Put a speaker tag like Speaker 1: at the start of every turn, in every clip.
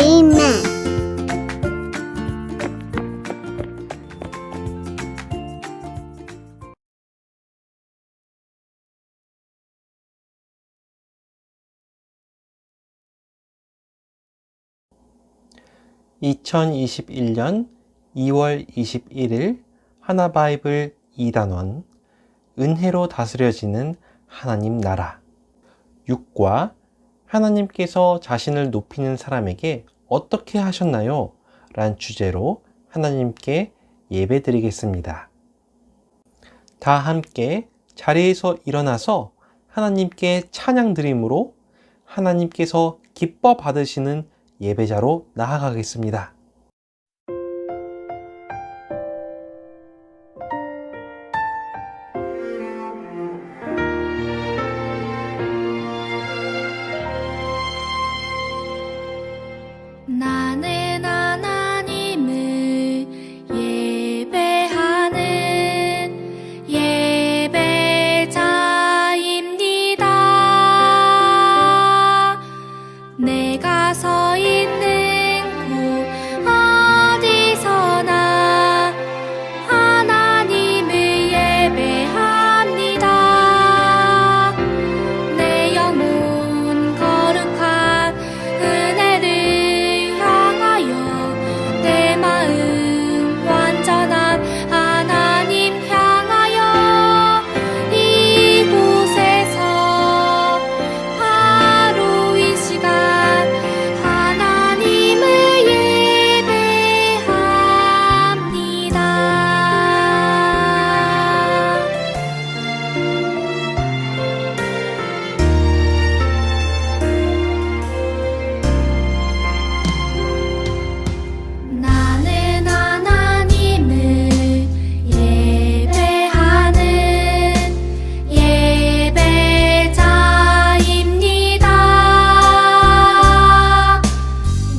Speaker 1: Amen.
Speaker 2: 2021년 2월 21일 하나바이블 2단원 은혜로 다스려지는 하나님 나라 6과 하나님께서 자신을 높이는 사람에게 어떻게 하셨나요? 란 주제로 하나님께 예배드리겠습니다. 다 함께 자리에서 일어나서 하나님께 찬양 드림으로 하나님께서 기뻐 받으시는 예배자로 나아가겠습니다.
Speaker 3: 나는 하나님을 예배하는 예배자입니다. 내가 서 있는 곳 어디서나 하나님을 예배합니다. 내 영혼 거룩한 은혜를 향하여 내 마음 완전한 하나님 향하여 이곳에서 바로 이 시간 하나님을 예배합니다. 나는 하나님을 예배하는 예배자입니다.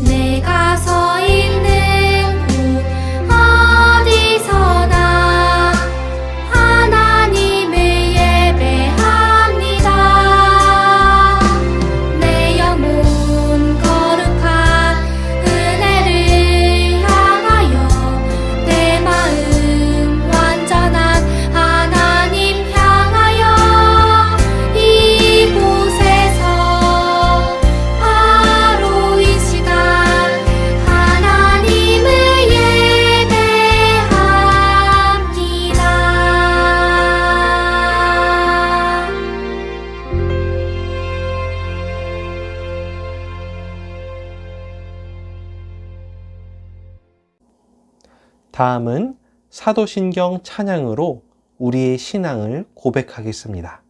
Speaker 3: 내가 서 있는 곳 어디서나 하나님을 예배합니다. 내 영혼 거룩한 은혜를 향하여 내 마음 완전한 하나님 향하여 이곳에서 바로 이 시간 하나님을 예배합니다.
Speaker 2: 다음은 사도신경 찬양으로 우리의 신앙을 고백하겠습니다.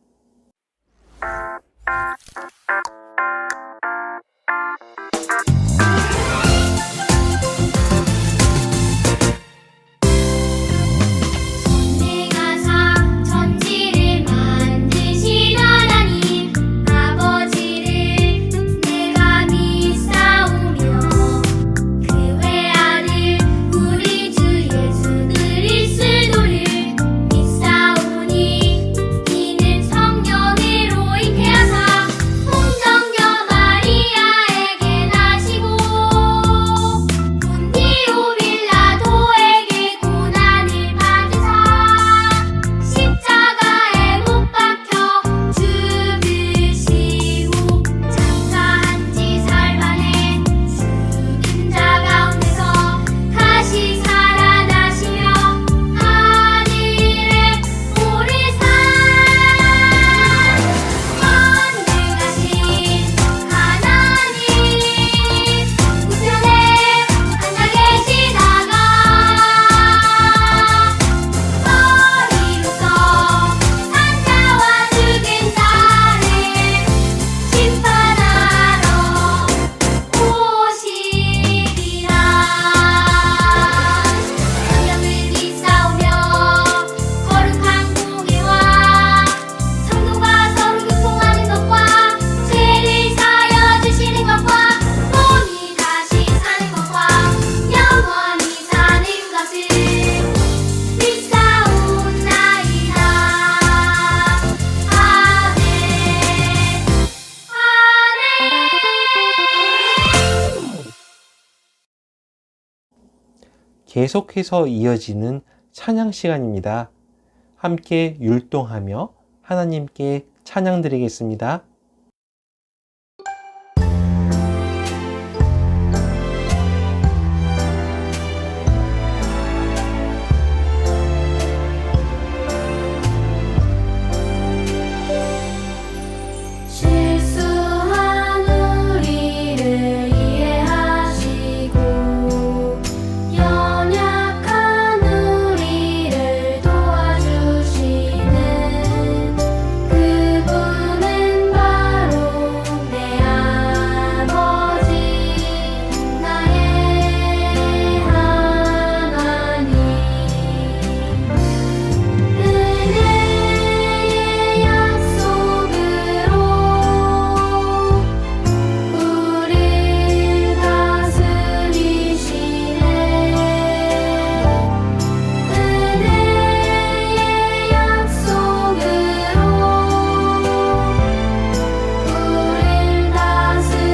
Speaker 3: 전능하사 천지를 만드신 하나님 아버지를 내가 믿사오며 그 외아들 우리 주 예수 그리스도를 믿사오니 이는
Speaker 2: 계속해서 이어지는 찬양 시간입니다. 함께 율동하며 하나님께 찬양 드리겠습니다.
Speaker 3: 실수한 우리를 이해하시고 연약한 우리를 도와주시는 그분은 바로 내 아버지 나의 하나님 은혜의 약속으로 우릴 다스리시네 은혜의 약속으로 우릴 다스리시네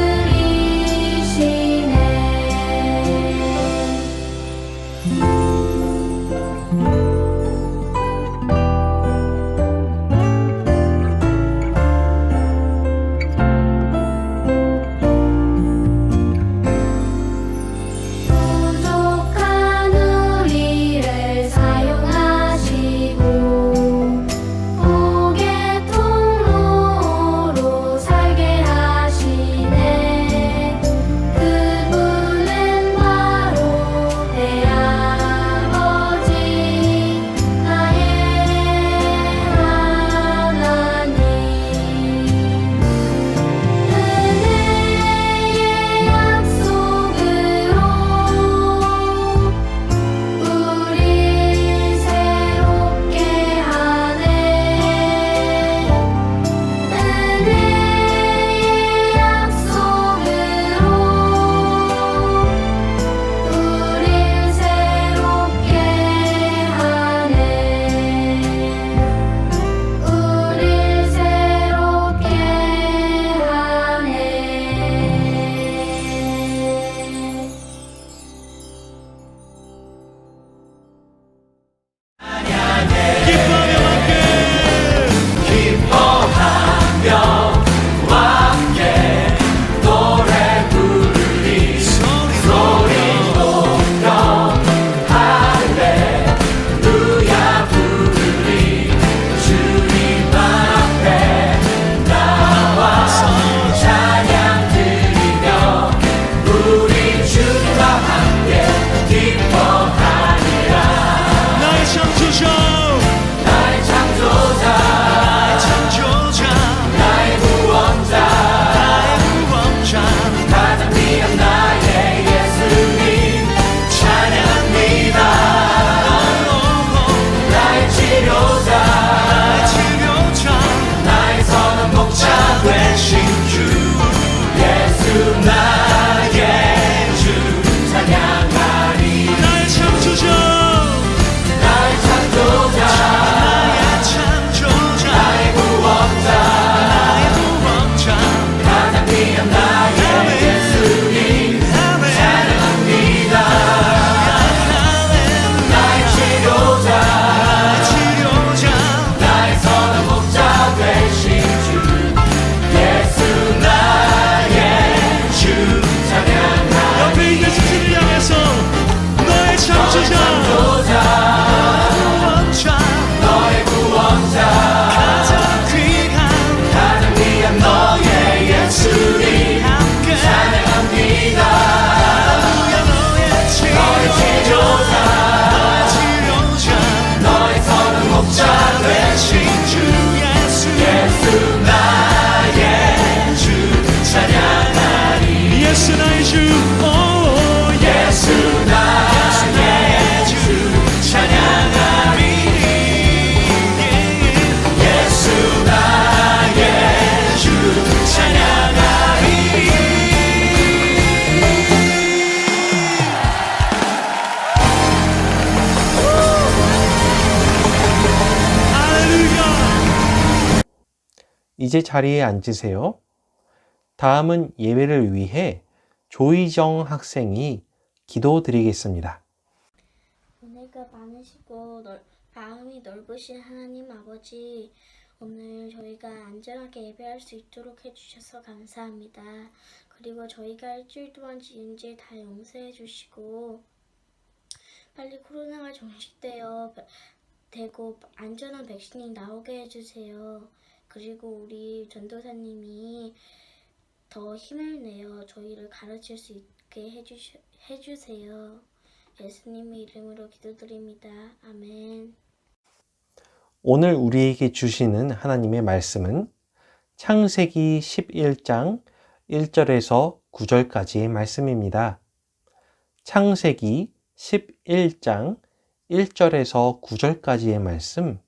Speaker 3: 부족한 우리를 사용하시고 복의 통로로 살게 하시네 그분은 바로 내 아버지 나의 하나님 은혜의 약속으로 우릴 새롭게 하네 은혜의 약속으로 우릴 새롭게 하네 우릴 새롭게 하네
Speaker 1: 나의 창조자
Speaker 3: 나의 창조자
Speaker 1: 나의 창조자
Speaker 3: 나의 구원자
Speaker 1: 나의 구원자
Speaker 3: 가장 귀한 나의 예수님 찬양합니다 나의 치료자
Speaker 1: 나의 치료자
Speaker 3: 나의 선한 목자
Speaker 1: 되신 주
Speaker 3: 예수 나의 주 찬양하리
Speaker 1: 나의 창조자
Speaker 3: 나의 창조자
Speaker 1: 나의 창조자
Speaker 3: 나의 구원자
Speaker 1: 나의 구원자
Speaker 3: 가장 귀한 나의 예수님 찬양합니다 나의 치료자
Speaker 1: 나의 치료자
Speaker 3: 나의 선한 목자 되신 주 예수 나의 주 찬양하리
Speaker 1: 옆에 있는 스승을 향해서 너의 창조자 구원자
Speaker 3: 너의 구원자
Speaker 1: 가장 귀한
Speaker 3: 가장 귀한 너의 예수님
Speaker 1: 함께
Speaker 3: 찬양합니다
Speaker 1: 할렐루야 너의 치료자 너의 치료자
Speaker 3: 너의 선한 목자
Speaker 1: 되신 주 예수
Speaker 3: 예수 나의 주 찬양하리
Speaker 1: 예수 나의 주 오,
Speaker 3: 예수 나의 주 찬양하리 예수 나의 주 찬양하리
Speaker 1: 할렐루야
Speaker 2: 이제 자리에 앉으세요. 다음은 예배를 위해 조희정 학생이 기도 드리겠습니다.
Speaker 4: 은혜가 많으시고 마음이 넓으신 하나님 아버지, 오늘 저희가 안전하게 예배할 수 있도록 해주셔서 감사합니다. 그리고 저희가 일주일 동안 지은 죄 다 용서해 주시고 빨리 코로나가 되고 안전한 백신이 나오게 해주세요. 그리고 우리 전도사님이 더 힘을 내어 저희를 가르칠 수 있게 해주세요. 예수님의 이름으로 기도드립니다. 아멘.
Speaker 2: 오늘 우리에게 주시는 하나님의 말씀은 창세기 11장 1절에서 9절까지의 말씀입니다. 창세기 11장 1절에서 9절까지의 말씀,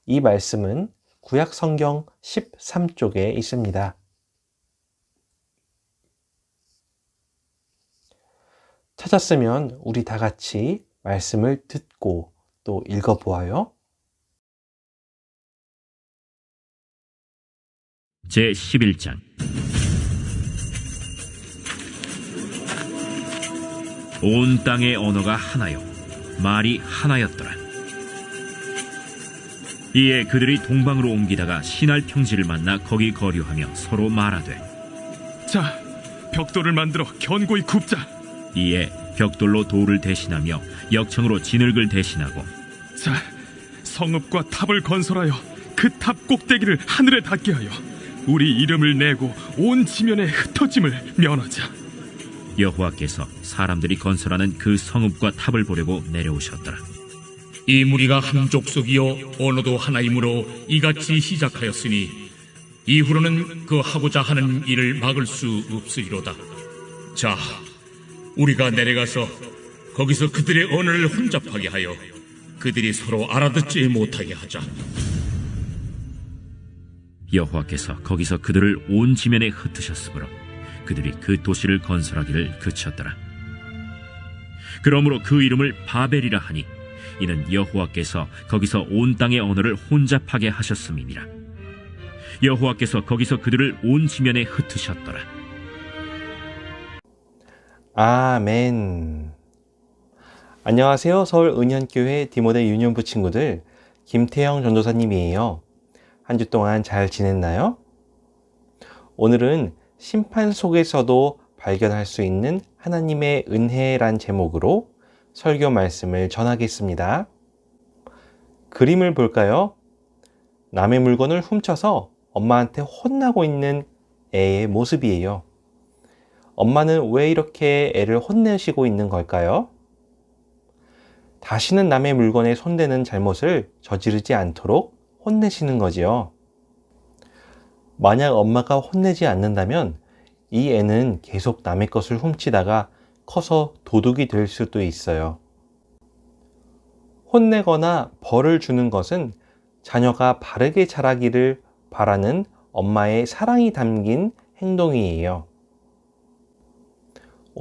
Speaker 2: 이 말씀은 구약 성경 13쪽에 있습니다. 찾았으면 우리 다 같이 말씀을 듣고 또 읽어보아요.
Speaker 1: 제11장 온 땅의 언어가 하나요 말이 하나였더라. 이에 그들이 동방으로 옮기다가 시날 평지를 만나 거기 거류하며 서로 말하되
Speaker 5: 자, 벽돌을 만들어 견고히 굽자.
Speaker 1: 이에 벽돌로 돌을 대신하며 역청으로 진흙을 대신하고
Speaker 5: 자, 성읍과 탑을 건설하여 그 탑 꼭대기를 하늘에 닿게 하여 우리 이름을 내고 온 지면에 흩어짐을 면하자.
Speaker 1: 여호와께서 사람들이 건설하는 그 성읍과 탑을 보려고 내려오셨더라.
Speaker 6: 이 무리가 한 족속이요 언어도 하나이므로 이같이 시작하였으니 이후로는 그 하고자 하는 일을 막을 수 없으리로다. 자, 우리가 내려가서 거기서 그들의 언어를 혼잡하게 하여 그들이 서로 알아듣지 못하게 하자.
Speaker 1: 여호와께서 거기서 그들을 온 지면에 흩으셨으므로 그들이 그 도시를 건설하기를 그쳤더라. 그러므로 그 이름을 바벨이라 하니 이는 여호와께서 거기서 온 땅의 언어를 혼잡하게 하셨음이니라. 여호와께서 거기서 그들을 온 지면에 흩으셨더라.
Speaker 2: 아멘. 안녕하세요. 서울 은현교회 디모데 유년부 친구들, 김태영 전도사님이에요. 한 주 동안 잘 지냈나요? 오늘은 심판 속에서도 발견할 수 있는 하나님의 은혜란 제목으로 설교 말씀을 전하겠습니다. 그림을 볼까요? 남의 물건을 훔쳐서 엄마한테 혼나고 있는 애의 모습이에요. 엄마는 왜 이렇게 애를 혼내시고 있는 걸까요? 다시는 남의 물건에 손대는 잘못을 저지르지 않도록 혼내시는 거지요. 만약 엄마가 혼내지 않는다면 이 애는 계속 남의 것을 훔치다가 커서 도둑이 될 수도 있어요. 혼내거나 벌을 주는 것은 자녀가 바르게 자라기를 바라는 엄마의 사랑이 담긴 행동이에요.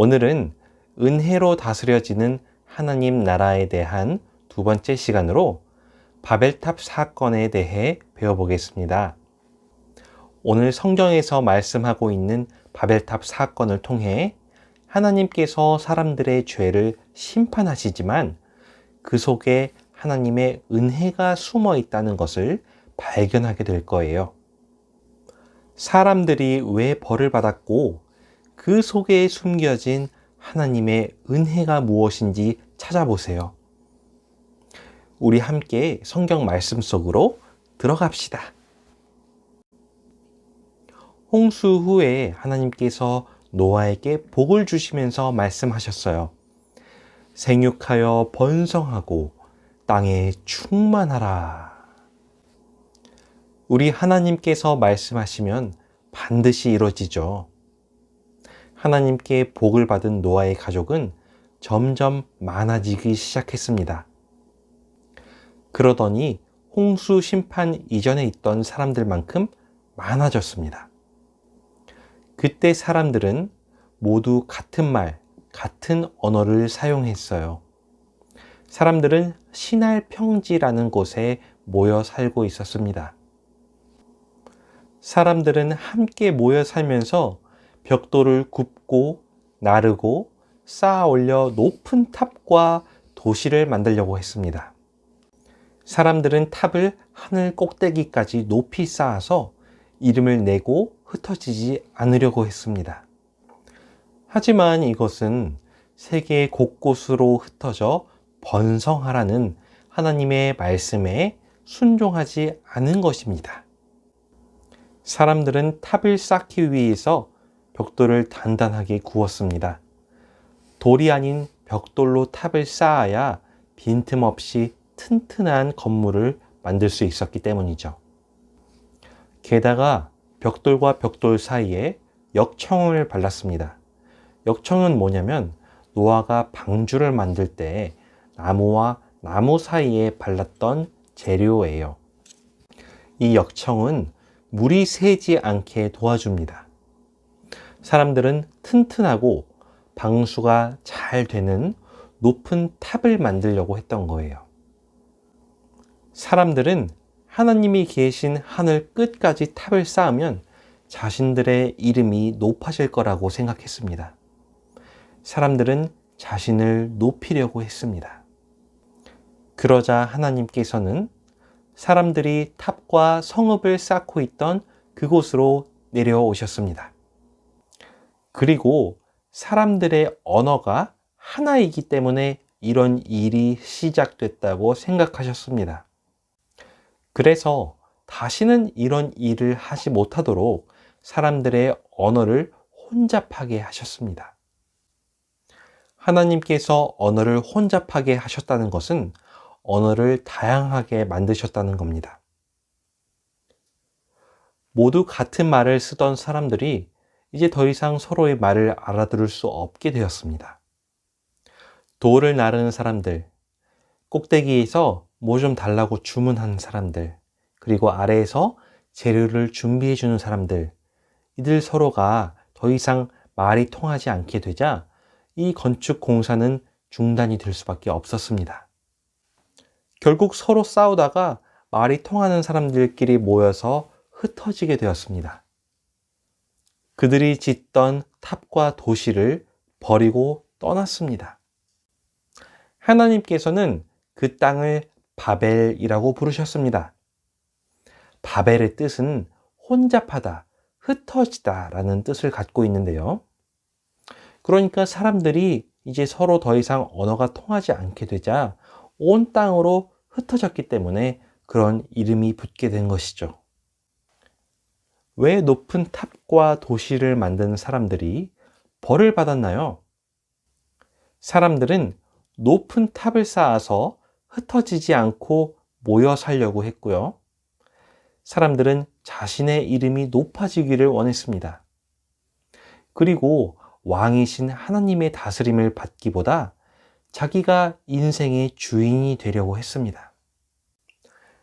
Speaker 2: 오늘은 은혜로 다스려지는 하나님 나라에 대한 두 번째 시간으로 바벨탑 사건에 대해 배워보겠습니다. 오늘 성경에서 말씀하고 있는 바벨탑 사건을 통해 하나님께서 사람들의 죄를 심판하시지만 그 속에 하나님의 은혜가 숨어 있다는 것을 발견하게 될 거예요. 사람들이 왜 벌을 받았고 그 속에 숨겨진 하나님의 은혜가 무엇인지 찾아보세요. 우리 함께 성경 말씀 속으로 들어갑시다. 홍수 후에 하나님께서 노아에게 복을 주시면서 말씀하셨어요. 생육하여 번성하고 땅에 충만하라. 우리 하나님께서 말씀하시면 반드시 이루어지죠. 하나님께 복을 받은 노아의 가족은 점점 많아지기 시작했습니다. 그러더니 홍수 심판 이전에 있던 사람들만큼 많아졌습니다. 그때 사람들은 모두 같은 말, 같은 언어를 사용했어요. 사람들은 시날 평지라는 곳에 모여 살고 있었습니다. 사람들은 함께 모여 살면서 벽돌을 굽고 나르고 쌓아 올려 높은 탑과 도시를 만들려고 했습니다. 사람들은 탑을 하늘 꼭대기까지 높이 쌓아서 이름을 내고 흩어지지 않으려고 했습니다. 하지만 이것은 세계 곳곳으로 흩어져 번성하라는 하나님의 말씀에 순종하지 않은 것입니다. 사람들은 탑을 쌓기 위해서 벽돌을 단단하게 구웠습니다. 돌이 아닌 벽돌로 탑을 쌓아야 빈틈없이 튼튼한 건물을 만들 수 있었기 때문이죠. 게다가 벽돌과 벽돌 사이에 역청을 발랐습니다. 역청은 뭐냐면 노아가 방주를 만들 때 나무와 나무 사이에 발랐던 재료예요. 이 역청은 물이 새지 않게 도와줍니다. 사람들은 튼튼하고 방수가 잘 되는 높은 탑을 만들려고 했던 거예요. 사람들은 하나님이 계신 하늘 끝까지 탑을 쌓으면 자신들의 이름이 높아질 거라고 생각했습니다. 사람들은 자신을 높이려고 했습니다. 그러자 하나님께서는 사람들이 탑과 성읍을 쌓고 있던 그곳으로 내려오셨습니다. 그리고 사람들의 언어가 하나이기 때문에 이런 일이 시작됐다고 생각하셨습니다. 그래서 다시는 이런 일을 하지 못하도록 사람들의 언어를 혼잡하게 하셨습니다. 하나님께서 언어를 혼잡하게 하셨다는 것은 언어를 다양하게 만드셨다는 겁니다. 모두 같은 말을 쓰던 사람들이 이제 더 이상 서로의 말을 알아들을 수 없게 되었습니다. 돌을 나르는 사람들, 꼭대기에서 뭐 좀 달라고 주문하는 사람들, 그리고 아래에서 재료를 준비해 주는 사람들, 이들 서로가 더 이상 말이 통하지 않게 되자 이 건축 공사는 중단이 될 수밖에 없었습니다. 결국 서로 싸우다가 말이 통하는 사람들끼리 모여서 흩어지게 되었습니다. 그들이 짓던 탑과 도시를 버리고 떠났습니다. 하나님께서는 그 땅을 바벨이라고 부르셨습니다. 바벨의 뜻은 혼잡하다, 흩어지다 라는 뜻을 갖고 있는데요. 그러니까 사람들이 이제 서로 더 이상 언어가 통하지 않게 되자 온 땅으로 흩어졌기 때문에 그런 이름이 붙게 된 것이죠. 왜 높은 탑과 도시를 만든 사람들이 벌을 받았나요? 사람들은 높은 탑을 쌓아서 흩어지지 않고 모여 살려고 했고요. 사람들은 자신의 이름이 높아지기를 원했습니다. 그리고 왕이신 하나님의 다스림을 받기보다 자기가 인생의 주인이 되려고 했습니다.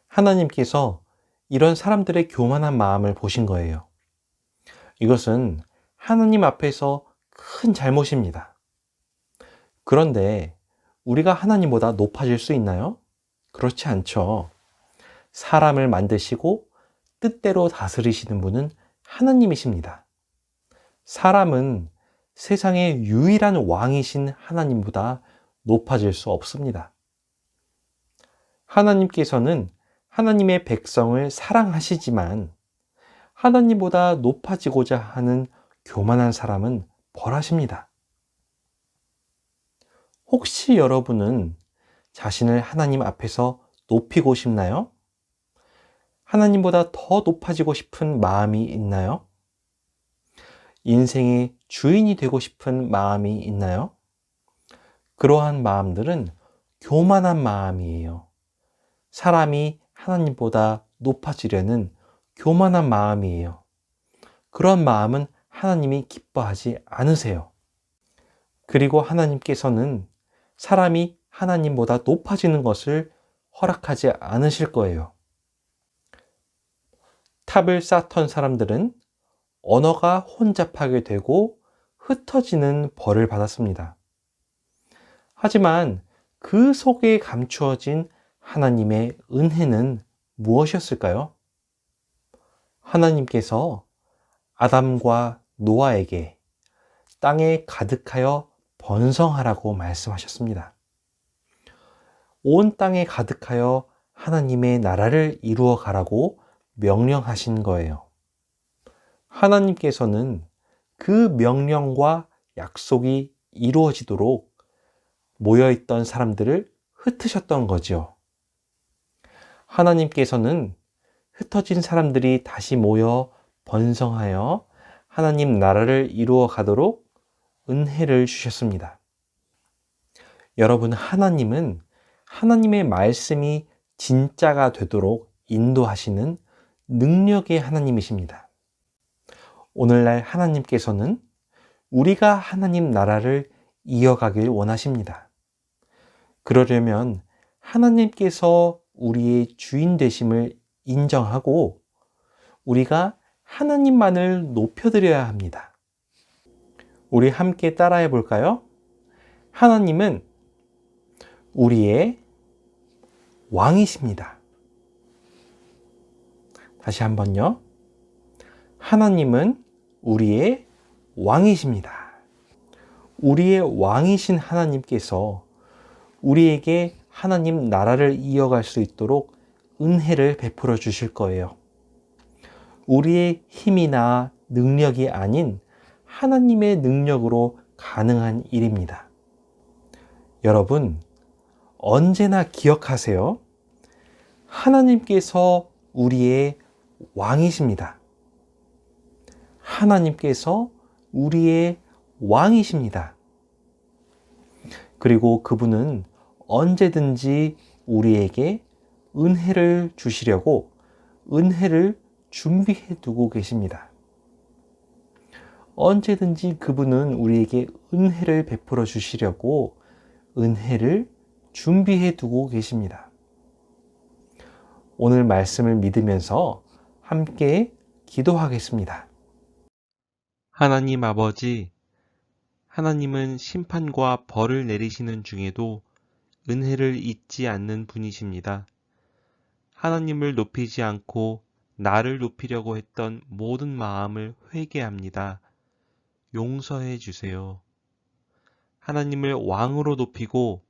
Speaker 2: 하나님께서 이런 사람들의 교만한 마음을 보신 거예요. 이것은 하나님 앞에서 큰 잘못입니다. 그런데 우리가 하나님보다 높아질 수 있나요? 그렇지 않죠. 사람을 만드시고 뜻대로 다스리시는 분은 하나님이십니다. 사람은 세상의 유일한 왕이신 하나님보다 높아질 수 없습니다. 하나님께서는 하나님의 백성을 사랑하시지만 하나님보다 높아지고자 하는 교만한 사람은 벌하십니다. 혹시 여러분은 자신을 하나님 앞에서 높이고 싶나요? 하나님보다 더 높아지고 싶은 마음이 있나요? 인생의 주인이 되고 싶은 마음이 있나요? 그러한 마음들은 교만한 마음이에요. 사람이 하나님보다 높아지려는 교만한 마음이에요. 그런 마음은 하나님이 기뻐하지 않으세요. 그리고 하나님께서는 사람이 하나님보다 높아지는 것을 허락하지 않으실 거예요. 탑을 쌓던 사람들은 언어가 혼잡하게 되고 흩어지는 벌을 받았습니다. 하지만 그 속에 감추어진 하나님의 은혜는 무엇이었을까요? 하나님께서 아담과 노아에게 땅에 가득하여 번성하라고 말씀하셨습니다. 온 땅에 가득하여 하나님의 나라를 이루어 가라고 명령하신 거예요. 하나님께서는 그 명령과 약속이 이루어지도록 모여있던 사람들을 흩으셨던 거죠. 하나님께서는 흩어진 사람들이 다시 모여 번성하여 하나님 나라를 이루어 가도록 은혜를 주셨습니다. 여러분, 하나님은 하나님의 말씀이 진짜가 되도록 인도하시는 능력의 하나님이십니다. 오늘날 하나님께서는 우리가 하나님 나라를 이어가길 원하십니다. 그러려면 하나님께서 우리의 주인 되심을 인정하고 우리가 하나님만을 높여드려야 합니다. 우리 함께 따라해 볼까요? 하나님은 우리의 왕이십니다. 다시 한번요. 하나님은 우리의 왕이십니다. 우리의 왕이신 하나님께서 우리에게 하나님 나라를 이어갈 수 있도록 은혜를 베풀어 주실 거예요. 우리의 힘이나 능력이 아닌 하나님의 능력으로 가능한 일입니다. 여러분, 언제나 기억하세요. 하나님께서 우리의 왕이십니다. 하나님께서 우리의 왕이십니다. 그리고 그분은 언제든지 우리에게 은혜를 주시려고 은혜를 준비해 두고 계십니다. 언제든지 그분은 우리에게 은혜를 베풀어 주시려고 은혜를 준비해 두고 계십니다. 오늘 말씀을 믿으면서 함께 기도하겠습니다. 하나님 아버지, 하나님은 심판과 벌을 내리시는 중에도 은혜를 잊지 않는 분이십니다. 하나님을 높이지 않고 나를 높이려고 했던 모든 마음을 회개합니다. 용서해 주세요. 하나님을 왕으로 높이고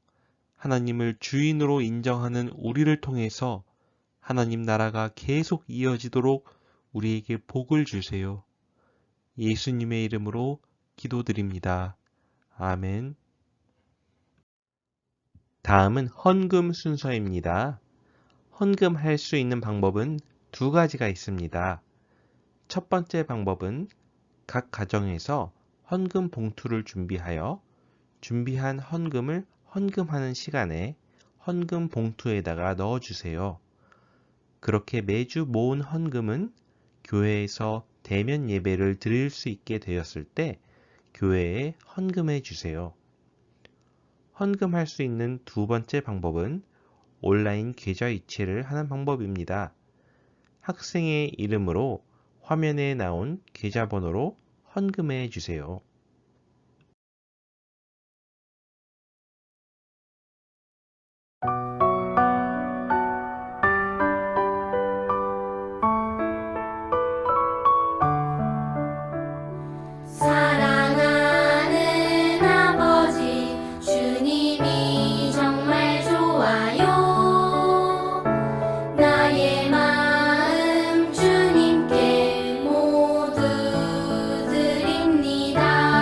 Speaker 2: 하나님을 주인으로 인정하는 우리를 통해서 하나님 나라가 계속 이어지도록 우리에게 복을 주세요. 예수님의 이름으로 기도드립니다. 아멘. 다음은 헌금 순서입니다. 헌금할 수 있는 방법은 두 가지가 있습니다. 첫 번째 방법은 각 가정에서 헌금 봉투를 준비하여 준비한 헌금을 헌금하는 시간에 헌금 봉투에다가 넣어주세요. 그렇게 매주 모은 헌금은 교회에서 대면 예배를 드릴 수 있게 되었을 때 교회에 헌금해 주세요. 헌금할 수 있는 두 번째 방법은 온라인 계좌 이체를 하는 방법입니다. 학생의 이름으로 화면에 나온 계좌번호로 헌금해 주세요.
Speaker 4: 사랑하는 아버지, 주님이 정말 좋아요. 나의 마음 주님께 모두 드립니다.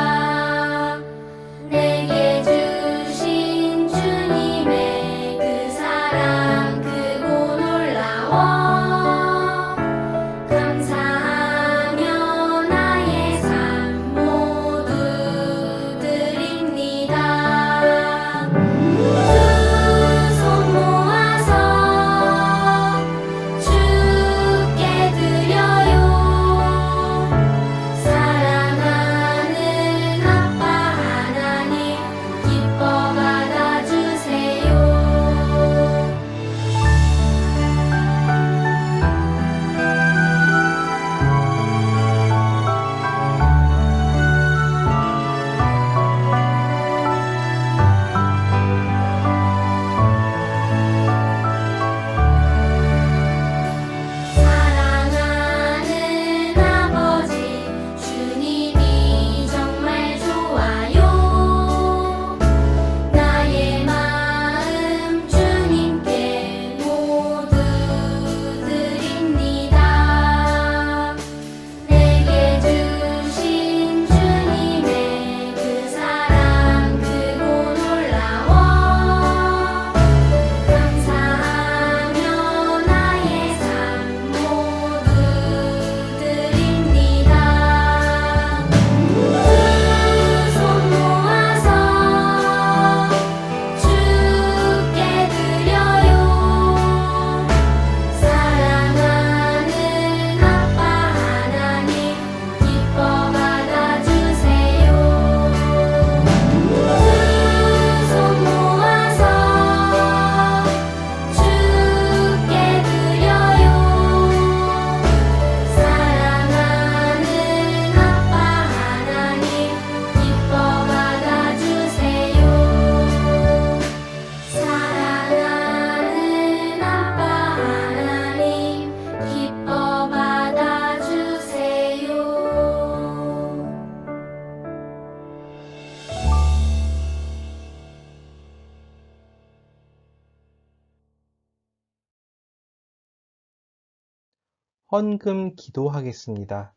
Speaker 2: 헌금 기도하겠습니다.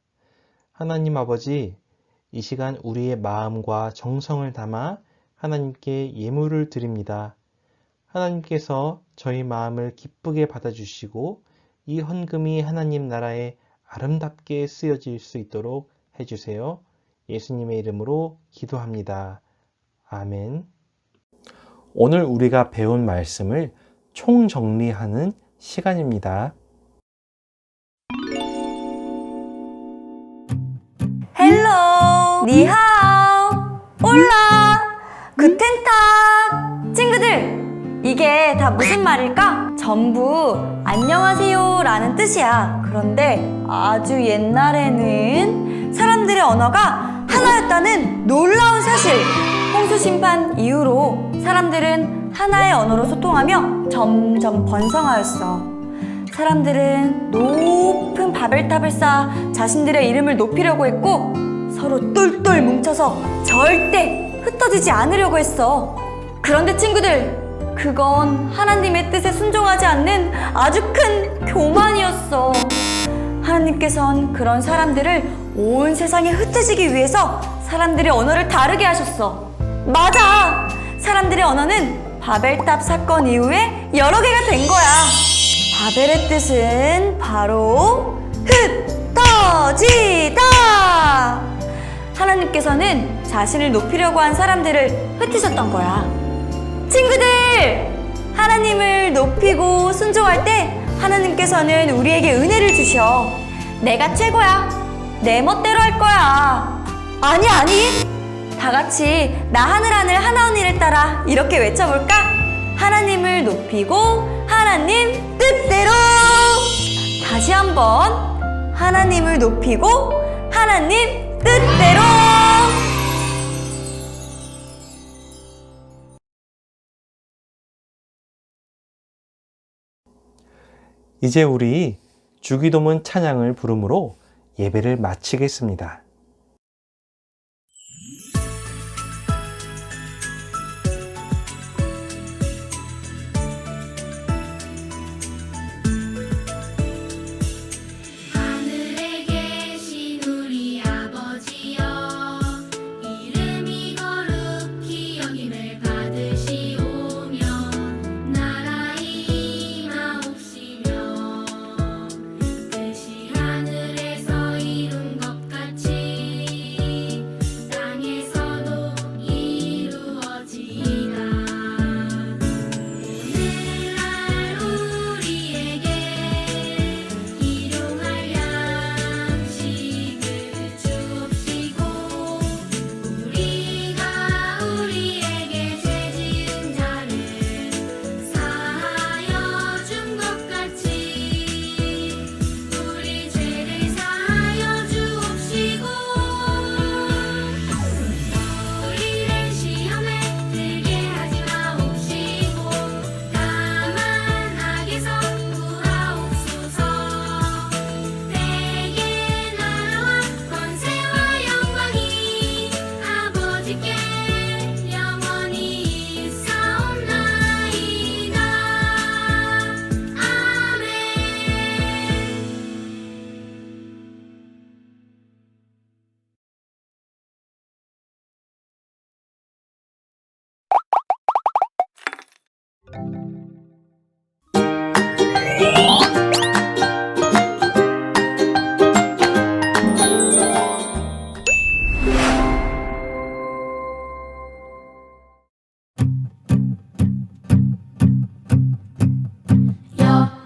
Speaker 2: 하나님 아버지, 이 시간 우리의 마음과 정성을 담아 하나님께 예물을 드립니다. 하나님께서 저희 마음을 기쁘게 받아주시고 이 헌금이 하나님 나라에 아름답게 쓰여질 수 있도록 해주세요. 예수님의 이름으로 기도합니다. 아멘. 오늘 우리가 배운 말씀을 총정리하는 시간입니다.
Speaker 7: 헬로, 니하오, 올라, 구텐탁. 친구들, 이게 다 무슨 말일까? 전부 안녕하세요 라는 뜻이야. 그런데 아주 옛날에는 사람들의 언어가 하나였다는 놀라운 사실. 홍수 심판 이후로 사람들은 하나의 언어로 소통하며 점점 번성하였어. 사람들은 높은 바벨탑을 쌓아 자신들의 이름을 높이려고 했고 서로 똘똘 뭉쳐서 절대 흩어지지 않으려고 했어. 그런데 친구들, 그건 하나님의 뜻에 순종하지 않는 아주 큰 교만이었어. 하나님께선 그런 사람들을 온 세상에 흩어지기 위해서 사람들의 언어를 다르게 하셨어. 맞아! 사람들의 언어는 바벨탑 사건 이후에 여러 개가 된 거야. 바벨의 뜻은 바로 흩어지다! 하나님께서는 자신을 높이려고 한 사람들을 흩으셨던 거야. 친구들! 하나님을 높이고 순종할 때 하나님께서는 우리에게 은혜를 주셔. 내가 최고야. 내 멋대로 할 거야. 아니. 다 같이 나 하늘 하나 언니를 따라 이렇게 외쳐볼까? 하나님을 높이고 하나님 뜻대로. 다시 한번. 하나님을 높이고 하나님 뜻대로.
Speaker 2: 이제 우리 주기도문 찬양을 부름으로 예배를 마치겠습니다.
Speaker 8: 하늘에 계신 우리 아버지여, 이름이 거룩히 여김을 받으시오며 나라의 임하옵시며 뜻이 하늘에서 이룬 것 같이 땅에서도 이루어지이다. 오늘날 우리에게 일용할 양식을 주옵시고 우리가 우리에게 죄 지은 자를 사하여 준 것 같이 우리 죄를 사하여 주옵시고 우리를 시험에 들게 하지 마옵시고 다만 악에서 구하옵소서. 내게 나라와 권세와 영광이 아버지께 영원히 있사옵나이다. 아멘.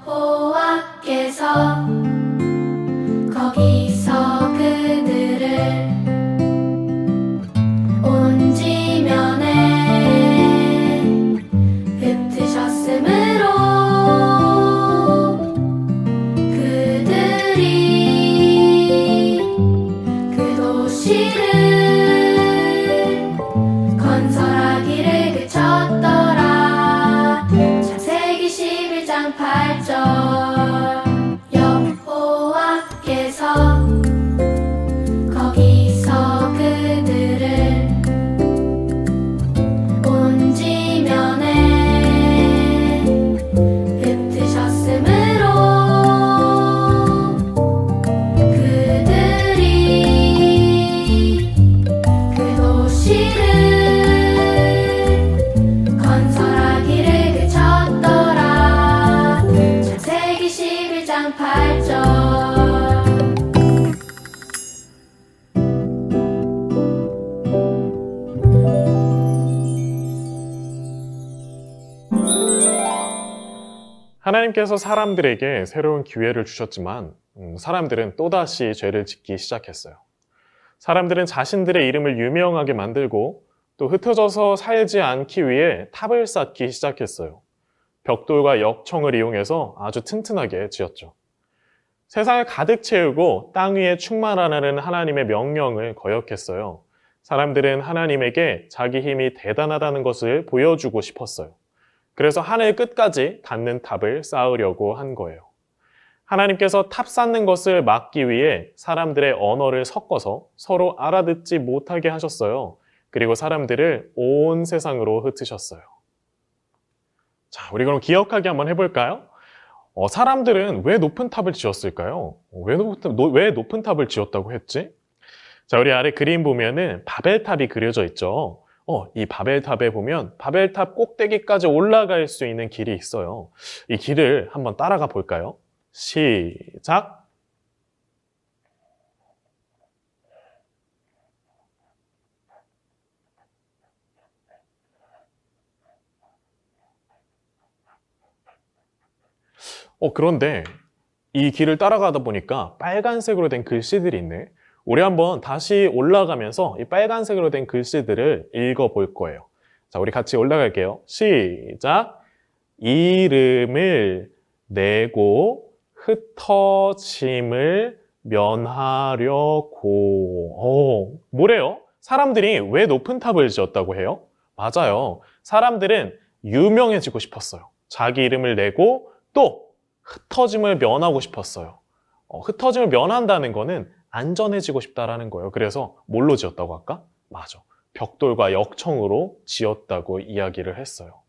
Speaker 8: 여호와께서 거기서 그들을 온 지면에 흩으셨으니
Speaker 9: 하나님께서 사람들에게 새로운 기회를 주셨지만 사람들은 또다시 죄를 짓기 시작했어요. 사람들은 자신들의 이름을 유명하게 만들고 또 흩어져서 살지 않기 위해 탑을 쌓기 시작했어요. 벽돌과 역청을 이용해서 아주 튼튼하게 지었죠. 세상을 가득 채우고 땅 위에 충만하라는 하나님의 명령을 거역했어요. 사람들은 하나님에게 자기 힘이 대단하다는 것을 보여주고 싶었어요. 그래서 하늘 끝까지 닿는 탑을 쌓으려고 한 거예요. 하나님께서 탑 쌓는 것을 막기 위해 사람들의 언어를 섞어서 서로 알아듣지 못하게 하셨어요. 그리고 사람들을 온 세상으로 흩으셨어요. 자, 우리 그럼 기억하기 한번 해볼까요? 사람들은 왜 높은 탑을 지었을까요? 왜 높은 탑을 지었다고 했지? 자, 우리 아래 그림 보면은 바벨탑이 그려져 있죠. 이 바벨탑에 보면 바벨탑 꼭대기까지 올라갈 수 있는 길이 있어요. 이 길을 한번 따라가 볼까요? 시작! 그런데 이 길을 따라가다 보니까 빨간색으로 된 글씨들이 있네. 우리 한번 다시 올라가면서 이 빨간색으로 된 글씨들을 읽어볼 거예요. 자, 우리 같이 올라갈게요. 시작! 이름을 내고 흩어짐을 면하려고. 뭐래요? 사람들이 왜 높은 탑을 지었다고 해요? 맞아요. 사람들은 유명해지고 싶었어요. 자기 이름을 내고 또 흩어짐을 면하고 싶었어요. 흩어짐을 면한다는 거는 안전해지고 싶다라는 거예요. 그래서 뭘로 지었다고 할까? 맞아. 벽돌과 역청으로 지었다고 이야기를 했어요.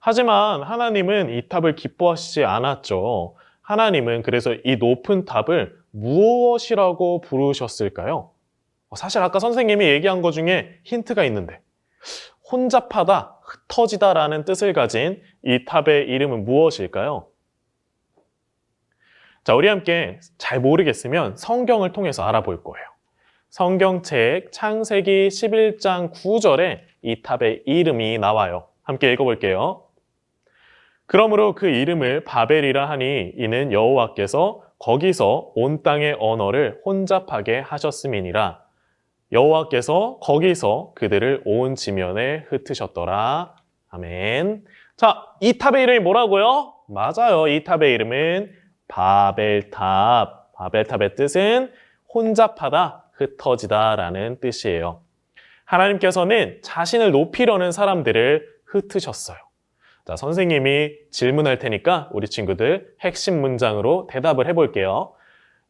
Speaker 9: 하지만 하나님은 이 탑을 기뻐하시지 않았죠. 하나님은 그래서 이 높은 탑을 무엇이라고 부르셨을까요? 사실 아까 선생님이 얘기한 것 중에 힌트가 있는데 혼잡하다, 흩어지다라는 뜻을 가진 이 탑의 이름은 무엇일까요? 자, 우리 함께 잘 모르겠으면 성경을 통해서 알아볼 거예요. 성경책 창세기 11장 9절에 이 탑의 이름이 나와요. 함께 읽어볼게요. 그러므로 그 이름을 바벨이라 하니 이는 여호와께서 거기서 온 땅의 언어를 혼잡하게 하셨음이니라. 여호와께서 거기서 그들을 온 지면에 흩으셨더라. 아멘. 자, 이 탑의 이름이 뭐라고요? 맞아요. 이 탑의 이름은 바벨탑. 바벨탑의 뜻은 혼잡하다, 흩어지다 라는 뜻이에요. 하나님께서는 자신을 높이려는 사람들을 흩으셨어요. 자, 선생님이 질문할 테니까 우리 친구들 핵심 문장으로 대답을 해볼게요.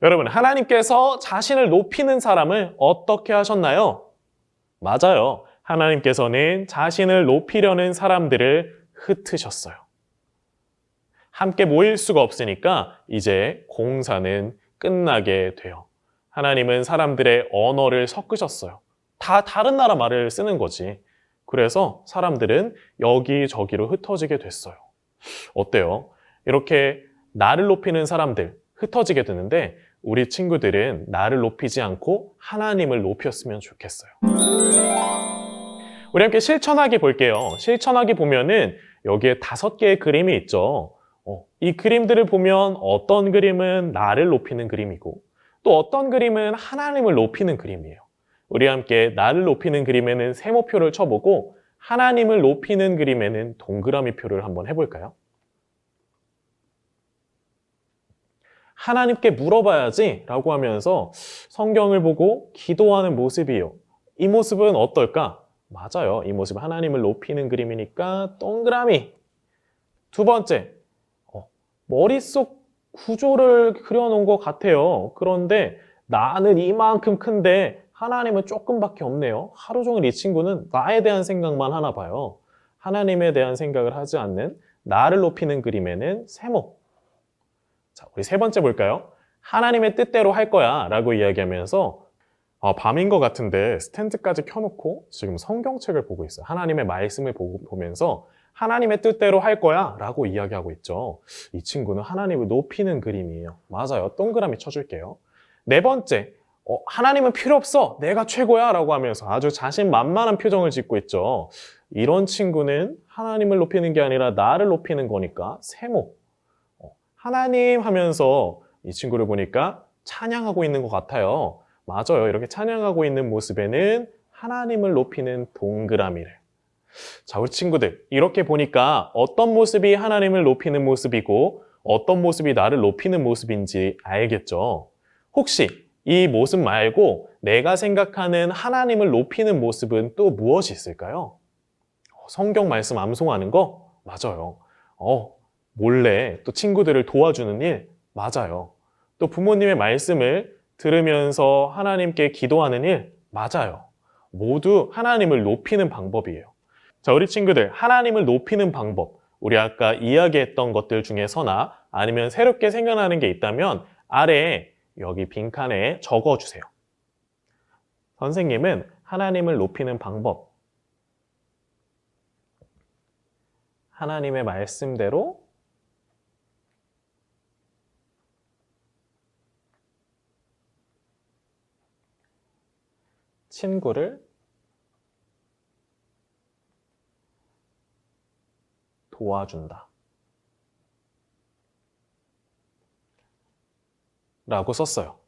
Speaker 9: 여러분, 하나님께서 자신을 높이는 사람을 어떻게 하셨나요? 맞아요. 하나님께서는 자신을 높이려는 사람들을 흩으셨어요. 함께 모일 수가 없으니까 이제 공사는 끝나게 돼요. 하나님은 사람들의 언어를 섞으셨어요. 다 다른 나라 말을 쓰는 거지. 그래서 사람들은 여기저기로 흩어지게 됐어요. 어때요? 이렇게 나를 높이는 사람들 흩어지게 되는데 우리 친구들은 나를 높이지 않고 하나님을 높였으면 좋겠어요. 우리 함께 실천하기 볼게요. 실천하기 보면은 여기에 5개의 그림이 있죠. 이 그림들을 보면 어떤 그림은 나를 높이는 그림이고 또 어떤 그림은 하나님을 높이는 그림이에요. 우리 함께 나를 높이는 그림에는 세모표를 쳐보고 하나님을 높이는 그림에는 동그라미 표를 한번 해볼까요? 하나님께 물어봐야지 라고 하면서 성경을 보고 기도하는 모습이에요. 이 모습은 어떨까? 맞아요. 이 모습은 하나님을 높이는 그림이니까 동그라미. 두 번째, 머릿속 구조를 그려놓은 것 같아요. 그런데 나는 이만큼 큰데 하나님은 조금밖에 없네요. 하루 종일 이 친구는 나에 대한 생각만 하나 봐요. 하나님에 대한 생각을 하지 않는 나를 높이는 그림에는 세모. 자, 우리 세 번째 볼까요? 하나님의 뜻대로 할 거야 라고 이야기하면서 밤인 것 같은데 스탠드까지 켜놓고 지금 성경책을 보고 있어요. 하나님의 말씀을 보면서 하나님의 뜻대로 할 거야 라고 이야기하고 있죠. 이 친구는 하나님을 높이는 그림이에요. 맞아요. 동그라미 쳐줄게요. 네 번째, 하나님은 필요 없어. 내가 최고야 라고 하면서 아주 자신만만한 표정을 짓고 있죠. 이런 친구는 하나님을 높이는 게 아니라 나를 높이는 거니까 세모. 하나님 하면서 이 친구를 보니까 찬양하고 있는 것 같아요. 맞아요. 이렇게 찬양하고 있는 모습에는 하나님을 높이는 동그라미를. 자, 우리 친구들, 이렇게 보니까 어떤 모습이 하나님을 높이는 모습이고 어떤 모습이 나를 높이는 모습인지 알겠죠? 혹시 이 모습 말고 내가 생각하는 하나님을 높이는 모습은 또 무엇이 있을까요? 성경 말씀 암송하는 거? 맞아요. 몰래 또 친구들을 도와주는 일? 맞아요. 또 부모님의 말씀을 들으면서 하나님께 기도하는 일? 맞아요. 모두 하나님을 높이는 방법이에요. 자, 우리 친구들, 하나님을 높이는 방법, 우리 아까 이야기했던 것들 중에서나 아니면 새롭게 생각나는 게 있다면 아래에 여기 빈칸에 적어주세요. 선생님은 하나님을 높이는 방법, 하나님의 말씀대로 친구를 도와준다. 라고 썼어요.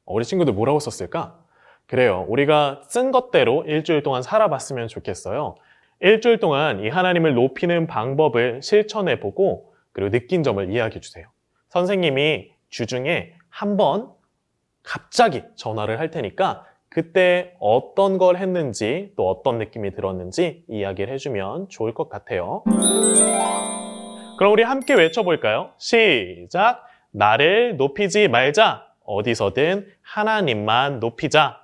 Speaker 9: 우리 친구들 뭐라고 썼을까? 그래요. 우리가 쓴 것대로 일주일 동안 살아봤으면 좋겠어요. 일주일 동안 이 하나님을 높이는 방법을 실천해보고 그리고 느낀 점을 이야기해주세요. 선생님이 주중에 한 번 갑자기 전화를 할 테니까 그때 어떤 걸 했는지 또 어떤 느낌이 들었는지 이야기를 해주면 좋을 것 같아요. 그럼 우리 함께 외쳐볼까요? 시작! 나를 높이지 말자. 어디서든 하나님만 높이자.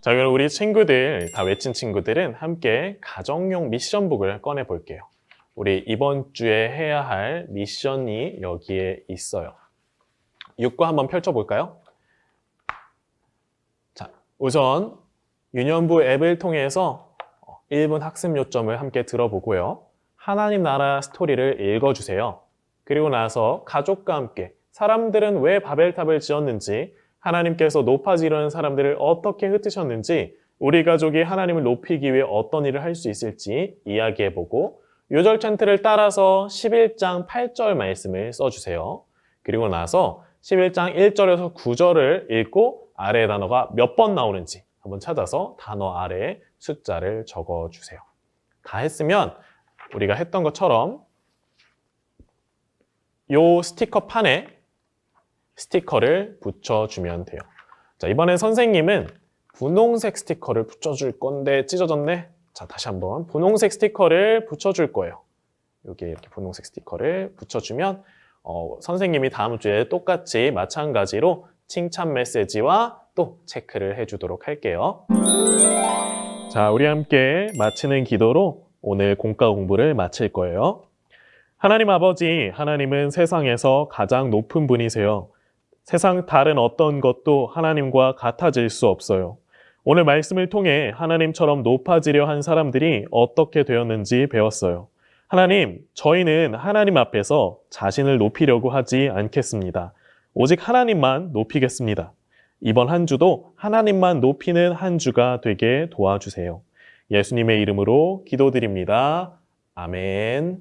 Speaker 9: 자, 그럼 우리 친구들, 다 외친 친구들은 함께 가정용 미션북을 꺼내볼게요. 우리 이번 주에 해야 할 미션이 여기에 있어요. 6과 한번 펼쳐볼까요? 자, 우선 유년부 앱을 통해서 1분 학습 요점을 함께 들어보고요. 하나님 나라 스토리를 읽어주세요. 그리고 나서 가족과 함께 사람들은 왜 바벨탑을 지었는지, 하나님께서 높아지려는 사람들을 어떻게 흩으셨는지, 우리 가족이 하나님을 높이기 위해 어떤 일을 할 수 있을지 이야기해보고 요절 찬트를 따라서 11장 8절 말씀을 써주세요. 그리고 나서 11장 1절에서 9절을 읽고 아래의 단어가 몇 번 나오는지 한번 찾아서 단어 아래에 숫자를 적어주세요. 다 했으면 우리가 했던 것처럼 요 스티커 판에 스티커를 붙여주면 돼요. 자, 이번엔 선생님은 분홍색 스티커를 붙여줄 건데 찢어졌네. 자, 다시 한번 분홍색 스티커를 붙여줄 거예요. 여기에 이렇게 분홍색 스티커를 붙여주면 선생님이 다음 주에 똑같이 마찬가지로 칭찬 메시지와 또 체크를 해주도록 할게요. 자, 우리 함께 마치는 기도로 오늘 공과 공부를 마칠 거예요. 하나님 아버지, 하나님은 세상에서 가장 높은 분이세요. 세상 다른 어떤 것도 하나님과 같아질 수 없어요. 오늘 말씀을 통해 하나님처럼 높아지려 한 사람들이 어떻게 되었는지 배웠어요. 하나님, 저희는 하나님 앞에서 자신을 높이려고 하지 않겠습니다. 오직 하나님만 높이겠습니다. 이번 한 주도 하나님만 높이는 한 주가 되게 도와주세요. 예수님의 이름으로 기도드립니다. 아멘.